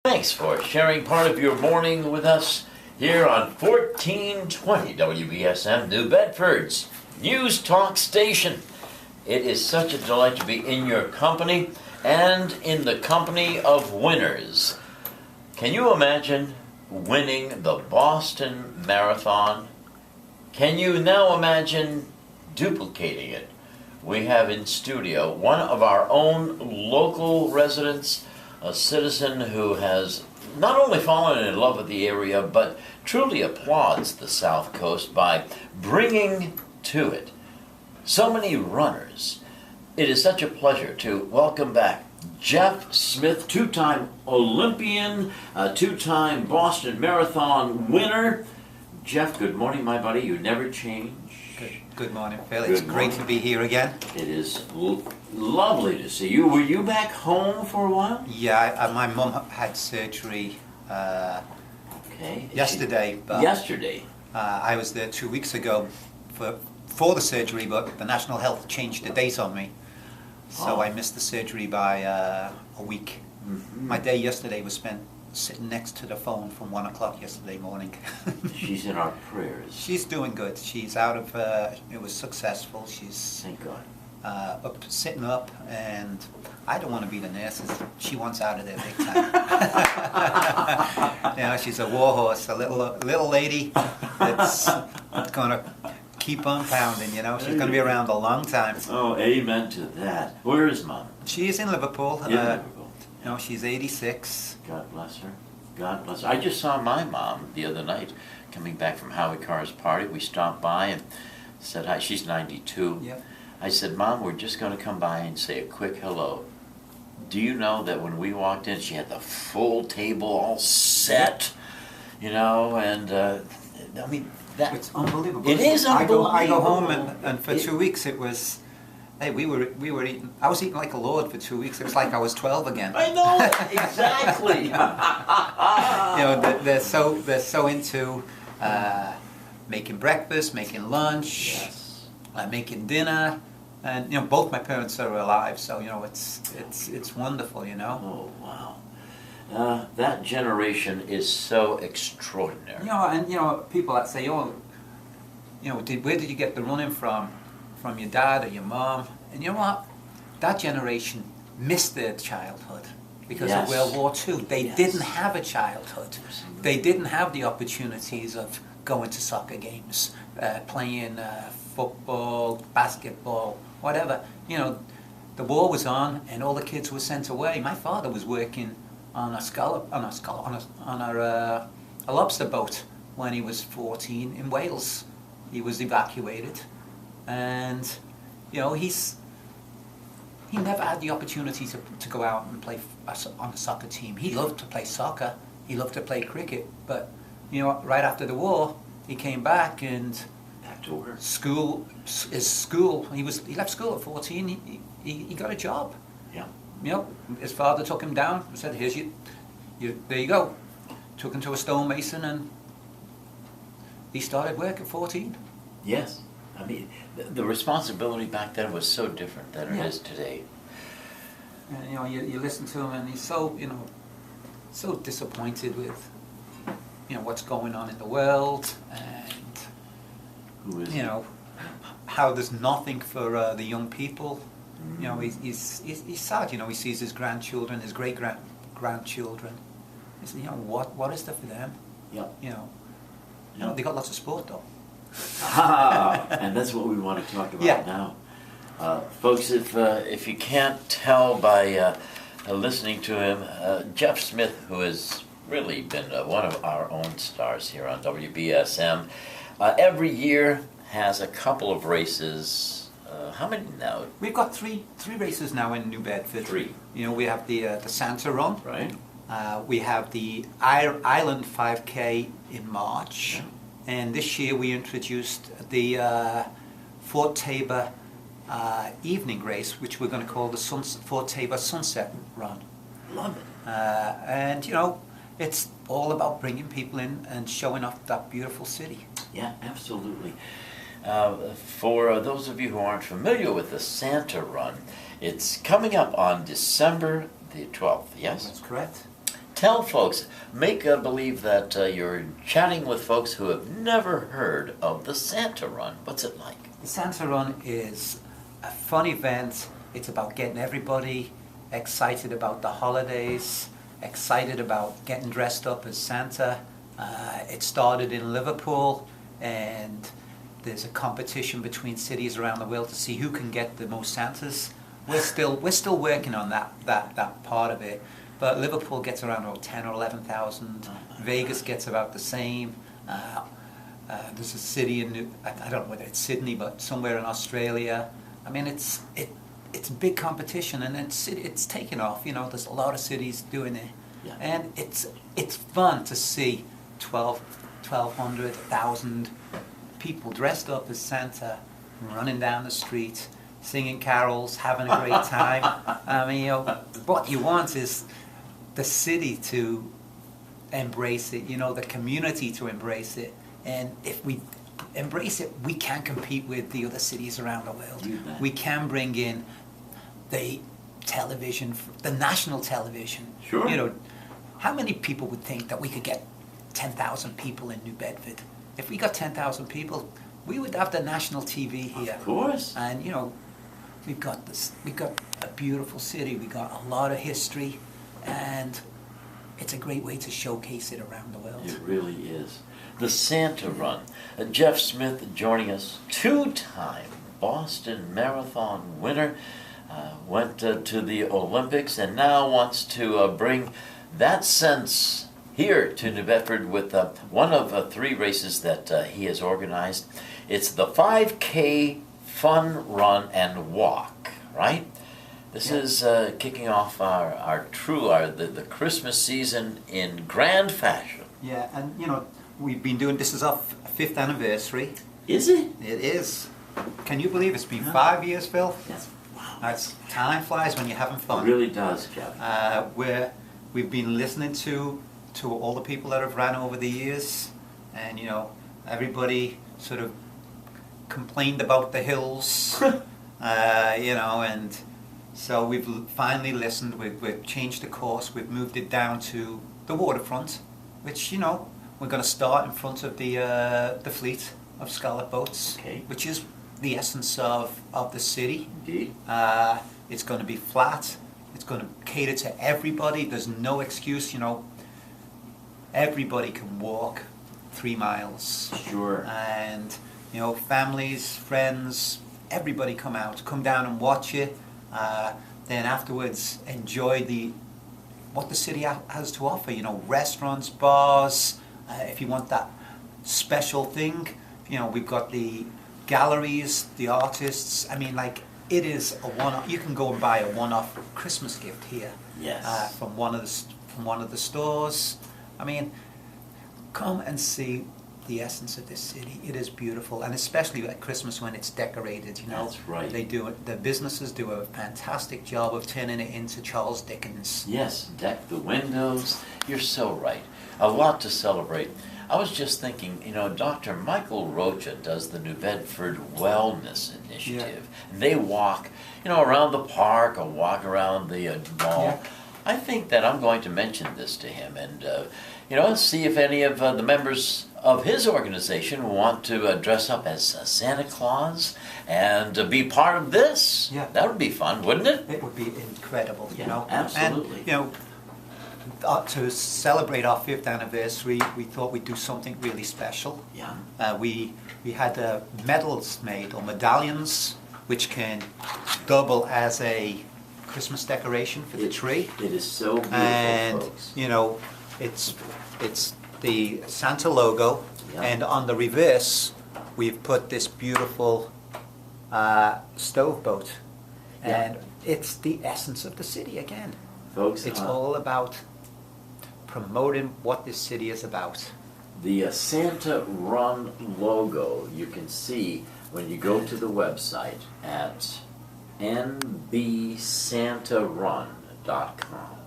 Thanks for sharing part of your morning with us here on 1420 WBSM, New Bedford's News Talk Station. It is such a delight to be in your company and in the company of winners. Can you imagine winning the Boston Marathon? Can you now imagine duplicating it? We have in studio one of our own local residents, a citizen who has not only fallen in love with the area, but truly applauds the South Coast by bringing to it so many runners. It is such a pleasure to welcome back Geoff Smith, two-time Olympian, two-time Boston Marathon winner. Geoff, good morning, my buddy. You never change. Good morning, Phil. It's great to be here again. It is lovely to see you. Were you back home for a while? Yeah, my mum had surgery yesterday. But yesterday? I was there 2 weeks ago for the surgery, but the National Health changed the date on me. So I missed the surgery by a week. Mm-hmm. My day yesterday was spent sitting next to the phone from 1 o'clock yesterday morning. She's in our prayers. She's doing good. She's out of, it was successful. She's thank God. Sitting up, and I don't want to be the nurses. She wants out of there big time. You know, she's a warhorse, a little lady that's going to keep on pounding, you know. She's going to be around a long time. Oh, amen to that. Where is Mom? She's in Liverpool. Liverpool. You know, she's 86. God bless her. God bless her. I just saw my mom the other night coming back from Howie Carr's party. We stopped by and said hi. She's 92. Yep. I said, Mom, we're just going to come by and say a quick hello. Do you know that when we walked in, she had the full table all set, you know, and I mean, it's unbelievable. It is unbelievable. I go home and for 2 weeks it was, hey, we were eating, I was eating like a lord for 2 weeks. It was like I was 12 again. I know, exactly. You know, they're so into making breakfast, making lunch, yes. Making dinner. And you know, both my parents are alive, so you know it's wonderful, you know. Oh wow, that generation is so extraordinary. You know, and you know, people that say, oh, you know, where did you get the running from your dad or your mom? And you know what? That generation missed their childhood because yes. of World War II. They yes. didn't have a childhood. They didn't have the opportunities of going to soccer games, playing football, basketball, whatever. You know, the war was on, and all the kids were sent away. My father was working on a lobster boat when he was 14 in Wales. He was evacuated, and you know he never had the opportunity to go out and play on a soccer team. He loved to play soccer. He loved to play cricket, but you know, right after the war, he came back and. School. He left school at 14. He got a job. Yeah. You know, his father took him down and said, "Here's there you go." Took him to a stonemason, and he started work at 14. Yes, I mean the responsibility back then was so different than it is today. And you know, you listen to him, and he's so so disappointed with what's going on in the world, and you know how there's nothing for the young people. Mm-hmm. You know, he's sad. You know, he sees his grandchildren, his great grandchildren. He says, you know, what is there for them? Yeah. You know, they got lots of sport though. And that's what we want to talk about now, folks. If you can't tell by listening to him, Geoff Smith, who has really been one of our own stars here on WBSM. Every year has a couple of races. How many now? We've got three races now in New Bedford. 3. You know, we have the Santa Run. Right. We have the Island 5K in March. Yeah. And this year we introduced the Fort Tabor evening race, which we're going to call the Fort Tabor Sunset Run. Love it. And, you know, it's all about bringing people in and showing off that beautiful city. Yeah, absolutely. For those of you who aren't familiar with the Santa Run, it's coming up on December the 12th, yes? That's correct. Tell folks, make believe that you're chatting with folks who have never heard of the Santa Run. What's it like? The Santa Run is a fun event. It's about getting everybody excited about the holidays, excited about getting dressed up as Santa. It started in Liverpool, and there's a competition between cities around the world to see who can get the most Santas. We're still working on that part of it. But Liverpool gets around 10 or 11,000. Vegas gets about the same. There's a city in I don't know whether it's Sydney, but somewhere in Australia. I mean, it's a big competition, and it's taken off. You know, there's a lot of cities doing it, and it's fun to see 1,200, 1,000 people dressed up as Santa, running down the street, singing carols, having a great time. I mean, you know, what you want is the city to embrace it, you know, the community to embrace it. And if we embrace it, we can compete with the other cities around the world. We can bring in the television, the national television. Sure. You know, how many people would think that we could get 10,000 people in New Bedford? If we got 10,000 people, we would have the national TV here. Of course. And, you know, we've got a beautiful city, we got a lot of history, and it's a great way to showcase it around the world. It really is. The Santa Run. Geoff Smith joining us, two-time Boston Marathon winner, went to the Olympics and now wants to bring that sense here to New Bedford with one of three races that he has organized. It's the 5K Fun Run and Walk, right? This is kicking off the Christmas season in grand fashion. Yeah, and you know, we've been doing, this is our 5th anniversary. Is it? It is. Can you believe it's been 5 years, Phil? Yes. Wow. Time flies when you're having fun. It really does, Geoff. We've been listening to all the people that have ran over the years, and you know, everybody sort of complained about the hills, you know, and so we've finally listened. We've changed the course. We've moved it down to the waterfront, which, you know, we're going to start in front of the fleet of scallop boats, okay, which is the essence of the city. Indeed. It's going to be flat. It's going to cater to everybody. There's no excuse, you know. Everybody can walk 3 miles. Sure. And, you know, families, friends, everybody come down and watch it. Then afterwards enjoy what the city has to offer. You know, restaurants, bars. If you want that special thing, you know, we've got the galleries, the artists. I mean, like, it is a one-off. You can go and buy a one-off Christmas gift here. Yes. From one of the stores. I mean, come and see the essence of this city. It is beautiful, and especially at Christmas when it's decorated. You know, that's right. They do it. The businesses do a fantastic job of turning it into Charles Dickens. Yes, deck the windows. You're so right. A lot to celebrate. I was just thinking, you know, Dr. Michael Rocha does the New Bedford Wellness Initiative. Yeah. And they walk, you know, around the park or walk around the mall. Yeah. I think that I'm going to mention this to him and, you know, see if any of the members of his organization want to dress up as Santa Claus and be part of this. Yeah. That would be fun, wouldn't it? It would be incredible, you know. Absolutely. And, you know, to celebrate our 5th anniversary, we thought we'd do something really special. Yeah. We had medals made, or medallions, which can double as a Christmas decoration for the tree. It is so beautiful, and folks. You know, it's the Santa logo, yeah, and on the reverse we've put this beautiful stove boat, yeah, and it's the essence of the city again. Folks, it's all about promoting what this city is about. The Santa Run logo you can see when you go to the website at nbsantarun.com.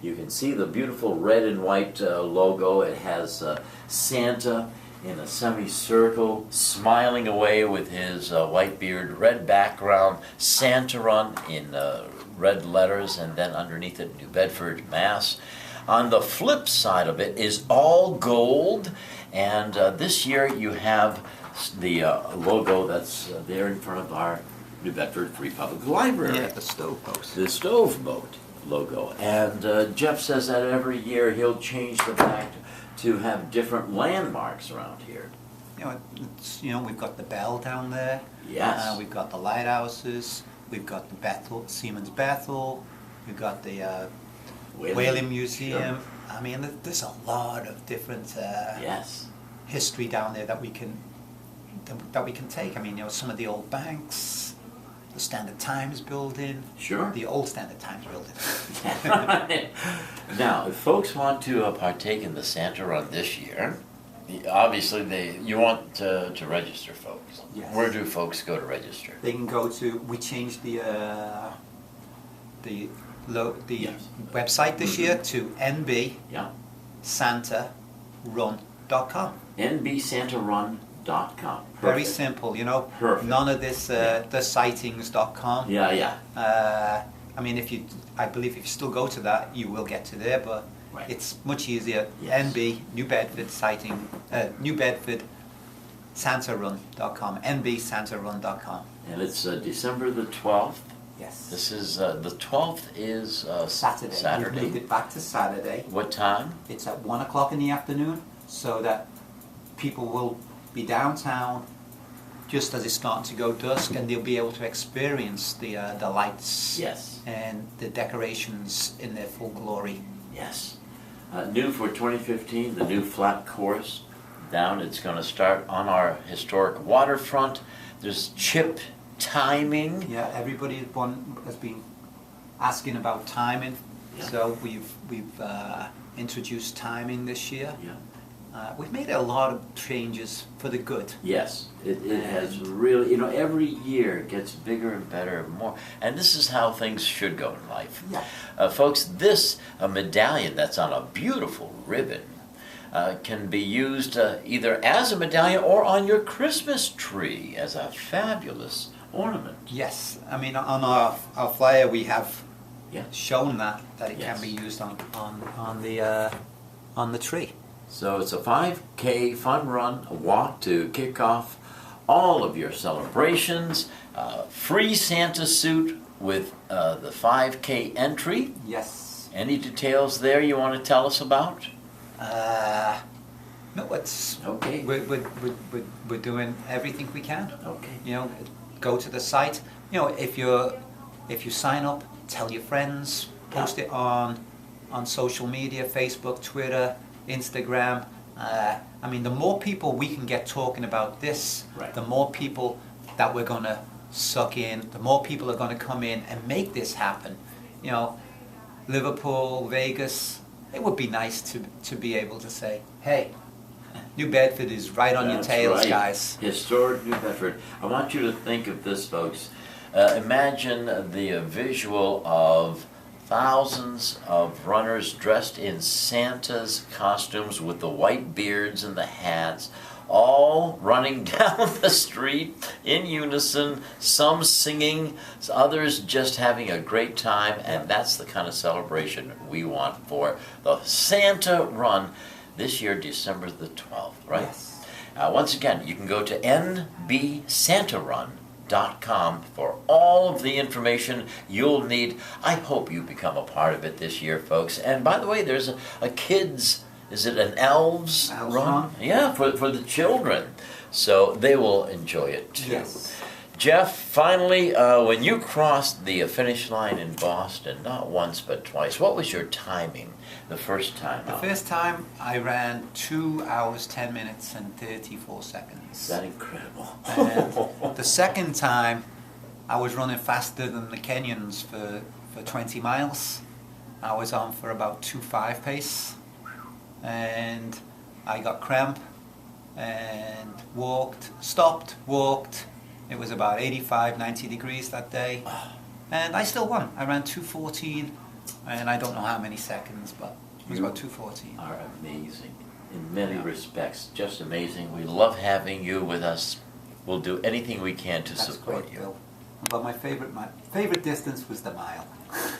You can see the beautiful red and white logo. It has Santa in a semicircle, smiling away with his white beard, red background, Santa Run in red letters, and then underneath it, New Bedford, Mass. On the flip side of it is all gold, and this year you have the logo that's there in front of our New Bedford Free Public Library. Yeah, the stoveboat. The Stoveboat logo. And Geoff says that every year he'll change the back to have different landmarks around here. We've got the bell down there. Yes. We've got the lighthouses. We've got the Bethel, Siemens Bethel. We've got the Whaling Museum. Sure. I mean, there's a lot of different Yes. history down there that we can take. I mean, some of the old banks, the Standard Times building. Sure. The old Standard Times building. Now, if folks want to partake in the Santa Run this year, obviously you want to register, folks. Yes. Where do folks go to register? They can go to. We changed the Yes. website this year to Yeah. nbsantarun.com. nbsantarun.com. Very Perfect. simple, Perfect. None of this thesightings.com. Yeah. I mean, I believe if you still go to that, you will get to there, but Right. it's much easier. Yes. NB New Bedford New Bedford santarun.com. nbsantarun.com. And it's December the 12th. Yes. This is the 12th is Saturday. We've moved it back to Saturday. What time? It's at 1 o'clock in the afternoon, so that people will be downtown just as it's starting to go dusk, and they'll be able to experience the lights Yes. and the decorations in their full glory. Yes. New for 2015, the new flat course down. It's going to start on our historic waterfront. There's chip timing. Yeah, everybody has been asking about timing, Yeah. so we've introduced timing this year. Yeah. We've made a lot of changes for the good. Yes, it has really, every year it gets bigger and better and more. And this is how things should go in life. Yeah. Folks, this medallion that's on a beautiful ribbon can be used either as a medallion or on your Christmas tree as a fabulous ornament. Yes, I mean, on our flyer we have Yeah. shown that it Yes. can be used on the tree. So it's a 5K fun run, a walk to kick off all of your celebrations, free Santa suit with the 5K entry. Yes. Any details there you want to tell us about? No, it's Okay. we're doing everything we can. Okay. Go to the site. If you sign up, tell your friends, post it on social media, Facebook, Twitter, Instagram. I mean, the more people we can get talking about this, Right. the more people that we're going to suck in, the more people are going to come in and make this happen. Liverpool, Vegas, it would be nice to be able to say, hey, New Bedford is right on your That's tails, right. guys. Historic New Bedford. I want you to think of this, folks. Imagine the visual of thousands of runners dressed in Santa's costumes with the white beards and the hats, all running down the street in unison, some singing, others just having a great time, and that's the kind of celebration we want for the Santa Run this year, December the 12th, right? Yes. Once again, you can go to nbsantarun.com for all of the information you'll need. I hope you become a part of it this year, folks. And by the way, there's a kids, is it an elves run? Yeah, for the children. So they will enjoy it too. Yes. Geoff, finally, when you crossed the finish line in Boston, not once but twice, what was your timing the first time The out? first time I ran 2 hours, 10 minutes, and 34 seconds. Is that incredible? And the second time, I was running faster than the Kenyans for 20 miles. I was on for about 2:05 pace, and I got cramp and stopped, walked. It was about 85, 90 degrees that day, and I still won. I ran 2:14, and I don't know how many seconds, but it was about 2:14. Are amazing in many respects, just amazing. We love having you with us. We'll do anything we can to That's support great, you. Bill. But my favorite distance was the mile.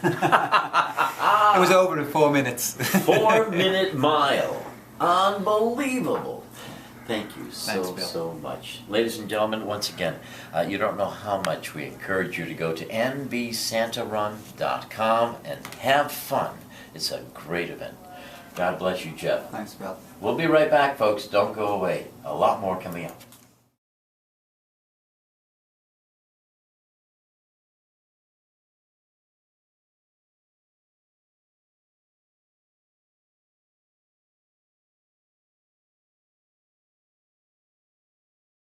It was over in 4 minutes. 4-minute mile. Unbelievable. Thank you Thanks, Bill. so much. Ladies and gentlemen, once again, you don't know how much we encourage you to go to nbsantarun.com and have fun. It's a great event. God bless you, Geoff. Thanks, Bill. We'll be right back, folks. Don't go away. A lot more coming up.